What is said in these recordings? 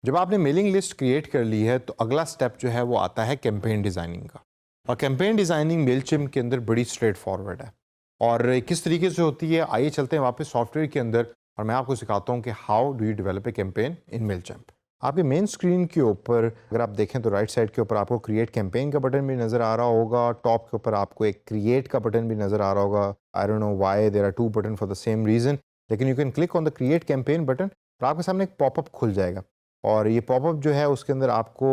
जब आपने mailing list create कर ली है तो अगला स्टेप जो है वो आता है कैंपेन डिज़ाइनिंग का। और कैंपेन डिज़ाइनिंग मेलचिम्प के अंदर बड़ी स्ट्रेट फॉरवर्ड है। और किस तरीके से होती है, आइए चलते हैं वापस सॉफ्टवेयर के अंदर और मैं आपको सिखाता हूँ कि how do you develop a campaign in Mailchimp. आपके मेन स्क्रीन के ऊपर अगर आप देखें तो राइट साइड के ऊपर आपको क्रिएट कैंपेन का बटन भी नज़र आ रहा होगा, टॉप के ऊपर आपको एक क्रिएट का बटन भी नज़र आ रहा होगा। I don't know why there are two button for the same reason, लेकिन you can click on the create campaign button और आपके सामने एक पॉपअप खुल जाएगा। और ये पॉपअप जो है उसके अंदर आपको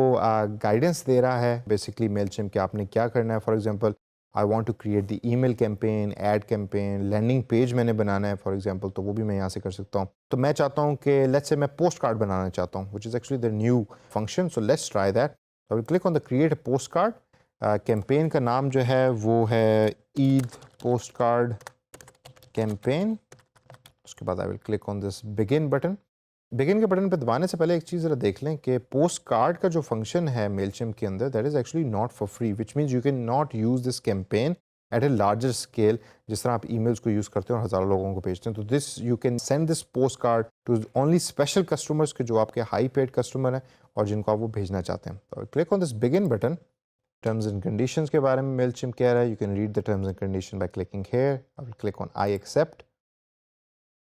गाइडेंस दे रहा है बेसिकली मेलचिम्प कि आपने क्या करना है। For example I want to create the email campaign, ad campaign, landing page मैंने बनाना है फॉर एग्जांपल, तो वो भी मैं यहाँ से कर सकता हूँ। तो मैं चाहता हूँ कि लेट्स से मैं पोस्ट कार्ड बनाना चाहता हूँ which is actually the new function, so let's try that. I will click on the create a post card. Campaign का नाम जो है वो है ईद पोस्ट कार्ड कैंपेन। उसके बाद आई will click on this begin button. Begin के बटन पे दबाने से पहले एक चीज़ ज़रा देख लें कि पोस्ट कार्ड का जो फंक्शन है मेलचिम्प के अंदर that is actually not for free, which means you can not use this campaign at a larger scale. जिस तरह आप ईमेल्स को यूज़ करते हो और हज़ारों लोगों को भेजते हैं, तो this you can send this post card to only special customers के जो आपके हाई पेड कस्टमर हैं और जिनको आप वो भेजना चाहते हैं। तो click on this begin button. Terms and conditions के बारे में मेलचिम्प कह रहा है, you can read the terms and condition by clicking here. I will click on I accept.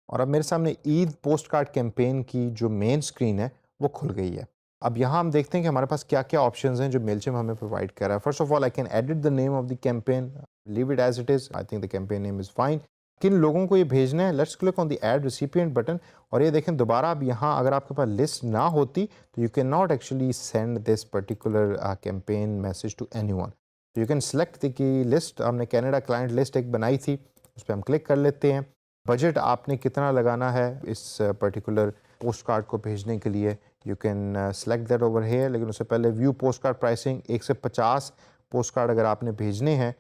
और अब मेरे सामने ईद पोस्ट कार्ड कैंपेन की जो मेन स्क्रीन है वो खुल गई है। अब यहाँ हम देखते हैं कि हमारे पास क्या क्या ऑप्शंस हैं जो मेलचिम्प हमें प्रोवाइड कर रहा है। First of all I can edit the name of the campaign, leave it as it is, I think the campaign name is fine. किन लोगों को ये भेजना है, let's click on the add recipient button. और ये देखें दोबारा अब यहाँ अगर आपके पास लिस्ट ना होती तो you can not actually send this particular campaign message to anyone. तो you can select the list. हमने कनाडा क्लाइंट लिस्ट एक बनाई थी, उस पर हम क्लिक कर लेते हैं। बजट आपने कितना लगाना है इस पर्टिकुलर पोस्ट कार्ड को भेजने के लिए, you can select that over here. लेकिन उससे पहले व्यू पोस्ट कार्ड प्राइसिंग, 1 से 50 पोस्ट कार्ड अगर आपने भेजने हैं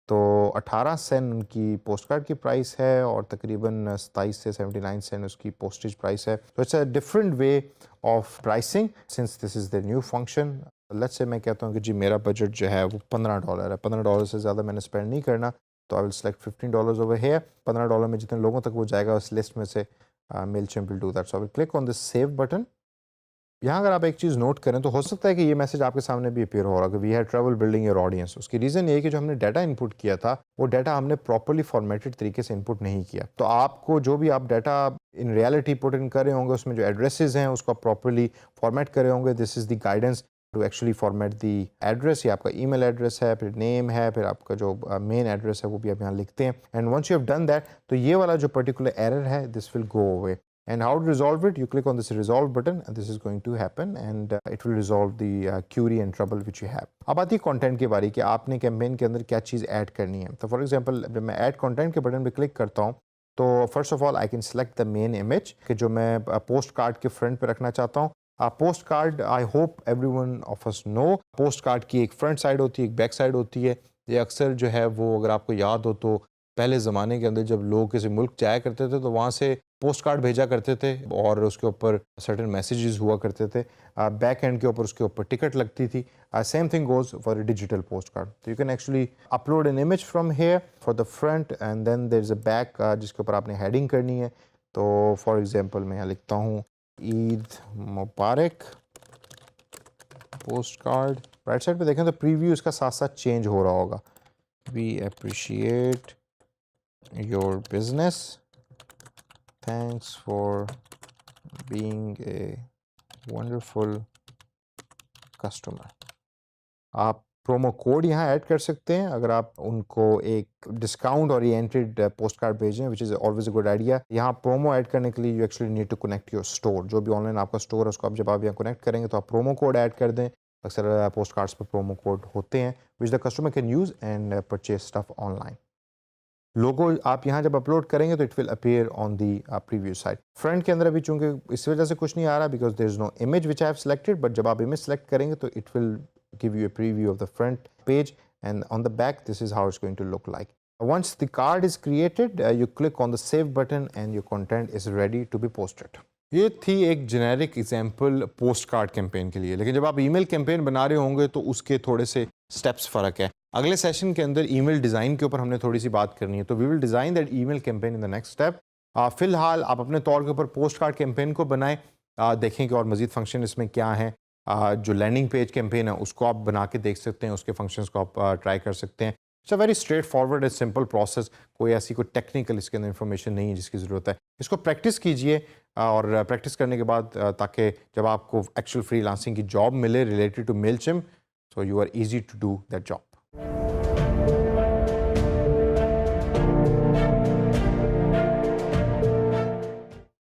तो 18 सेंट उनकी पोस्ट कार्ड की प्राइस है और तकरीबन 27 से 79 सेंट उसकी पोस्टेज प्राइस है। तो it's a different way of pricing since this is the new function. Let's say मैं कहता हूँ कि जी मेरा बजट जो है वो $15 है, $15 से ज़्यादा मैंने स्पेंड नहीं करना, तो I will select $15 over here. $15 में जितने लोगों तक वो जाएगा उस लिस्ट में से Mailchimp will do that. So I will click on this save button. यहाँ अगर आप एक चीज़ नोट करें तो हो सकता है कि ये मैसेज आपके सामने भी अपीयर हो रहा है कि we have trouble building your audience. उसकी रीज़न ये है कि जो हमने डाटा इनपुट किया था वो डाटा हमने प्रॉपर्ली फॉर्मेटेड तरीके से इनपुट नहीं किया। तो आपको जो भी आप data in reality put in कर रहे होंगे उसमें जो एड्रेसेस हैं उसको आप प्रॉपर्ली फॉर्मेट कर रहे होंगे। This is the guidance to actually format the address. ये आपका ईमेल एड्रेस है, फिर नेम है, फिर आपका जो मेन एड्रेस है वो भी आप यहाँ लिखते हैं। And once you have done that तो ये वाला जो पर्टिकुलर एरर है this will go away. And how to resolve it? You click on this resolve button and this is going to happen and it will resolve the query and trouble which you have. अब आती है content की बारी कि आपने campaign के अंदर क्या चीज़ ऐड करनी है। तो फॉर एग्जांपल जब मैं ऐड कंटेंट के बटन पे क्लिक करता हूँ तो first of all I can select the main image कि जो मैं पोस्ट कार्ड के फ्रंट पे रखना चाहता हूँ। Post card I hope everyone of us know, post card की एक फ्रंट साइड होती है, एक बैक साइड होती है। ये अक्सर जो है वो अगर आपको याद हो तो पहले ज़माने के अंदर जब लोग किसी मुल्क जाया करते थे तो वहाँ से पोस्ट कार्ड भेजा करते थे और उसके ऊपर सर्टेन मैसेजेस हुआ करते थे। बैक एंड के ऊपर उसके ऊपर टिकट लगती थी। Same thing goes for a digital postcard. तो you can actually upload an image from here for the front and then there is a back जिसके ऊपर आपने हेडिंग करनी है। तो फॉर एग्जांपल मैं यहाँ लिखता हूँ ईद मुबारक पोस्ट कार्ड। राइट साइड पे देखें तो प्रीव्यू इसका साथ साथ चेंज हो रहा होगा। We appreciate your business, thanks for being a wonderful customer. आप प्रोमो कोड यहाँ ऐड कर सकते हैं अगर आप उनको एक डिस्काउंट ओरिएंटेड पोस्ट कार्ड भेजें, which is always a good idea. यहाँ प्रोमो ऐड करने के लिए you actually need to connect your store. जो भी ऑनलाइन आपका स्टोर है उसको आप जब आप यहाँ कनेक्ट करेंगे तो आप प्रोमो कोड ऐड कर दें। अक्सर पोस्ट कार्ड्स पर प्रोमो कोड होते हैं which the customer can use and purchase stuff online. Logo आप यहाँ जब अपलोड करेंगे तो it will appear on the preview side. Front के अंदर अभी चूंकि इस वजह से कुछ नहीं आ रहा because there is no image which I have selected, but जब आप इमेज सेलेक्ट करेंगे तो it will give you a preview of the front page, and on the back this is how it's going to look like. Once the card is created, you click on the save button and your content is ready to be posted. ये थी एक generic example post card campaign के लिए, लेकिन जब आप email campaign बना रहे होंगे तो उसके थोड़े से स्टेप्स फ़र्क है। अगले सेशन के अंदर ईमेल डिज़ाइन के ऊपर हमने थोड़ी सी बात करनी है, तो we will design that email campaign in the next step. फिलहाल आप अपने तौर के ऊपर पोस्ट कार्ड कैंपेन को बनाएं देखें कि और मज़ीद फंक्शन इसमें क्या है। जो लैंडिंग पेज कैंपेन है उसको आप बना के देख सकते हैं, उसके फंक्शंस को आप ट्राई कर सकते हैं। It's a very straight forward and simple process. कोई ऐसी कोई टेक्निकल इसके अंदर इंफॉर्मेशन नहीं है जिसकी ज़रूरत है। इसको प्रैक्टिस कीजिए और प्रैक्टिस करने के बाद ताकि जब आपको एक्चुअल फ्रीलांसिंग की जॉब मिले related to Mailchimp, so you are easy to do that job.